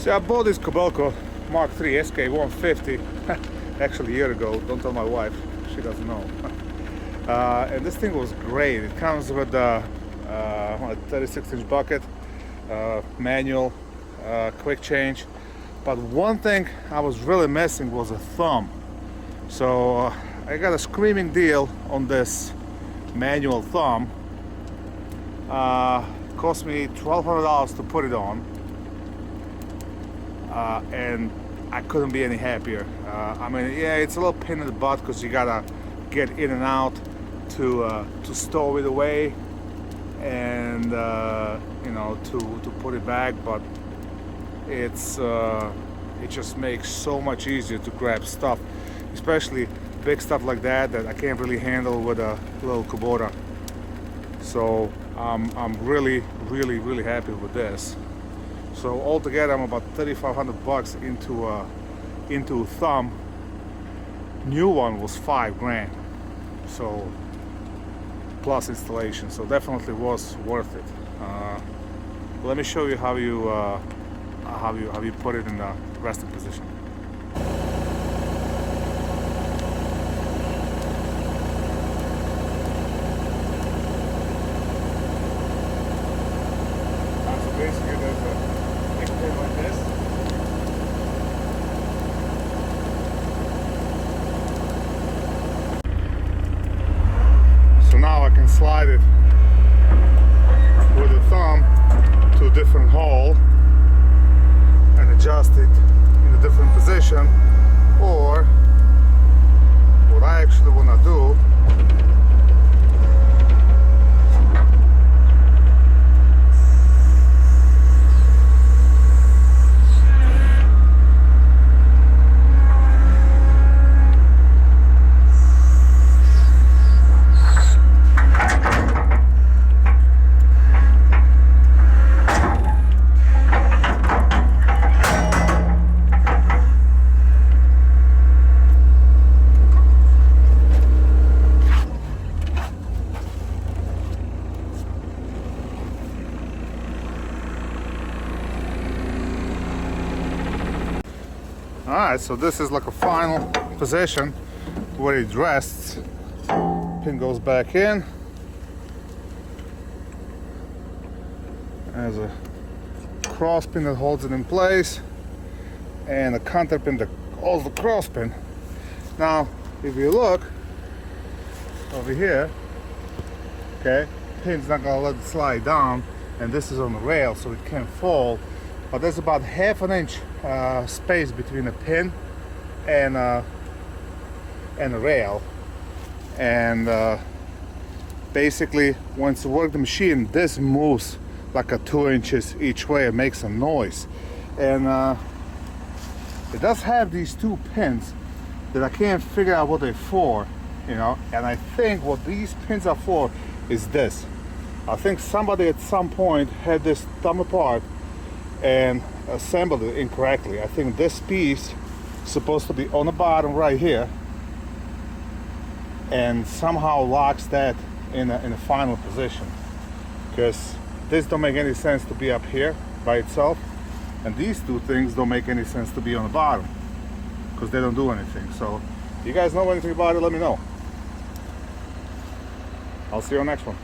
So I bought this Kobelco Mark III SK150 actually a year ago. Don't tell my wife, she doesn't know. And this thing was great. It comes with a 36-inch bucket, manual, quick change. But one thing I was really missing was a thumb. So I got a screaming deal on this manual thumb. Cost me $1,200 to put it on. And I couldn't be any happier. I mean, yeah, it's a little pain in the butt because you gotta get in and out to stow it away and you know, to put it back, but it just makes so much easier to grab stuff, especially big stuff like that I can't really handle with a little Kubota. So I'm really happy with this. So altogether, I'm about $3,500 into a thumb. New one was $5,000. So plus installation. So definitely was worth it. Let me show you how you put it in the resting position. So basically, there's a like this. So now I can slide it with the thumb to a different hole and adjust it in a different position, or what I actually want to do Alright, so this is like a final position where it rests. Pin goes back in. There's a cross pin that holds it in place, and a counter pin that holds the cross pin. Now, if you look over here, okay, pin's not gonna let it slide down, and this is on the rail, so it can't fall. But there's about ½ an inch space between a pin and a rail, and basically once you work the machine, this moves like a 2 inches each way. It makes a noise, and it does have these two pins that I can't figure out what they're for, you know. And I think what these pins are for is this. I think somebody at some point had this thumb apart and assembled it incorrectly. I think this piece is supposed to be on the bottom right here, and somehow locks that in a final position, because this don't make any sense to be up here by itself, and these two things don't make any sense to be on the bottom because they don't do anything. So if you guys know anything about it, let me know. I'll see you on the next one.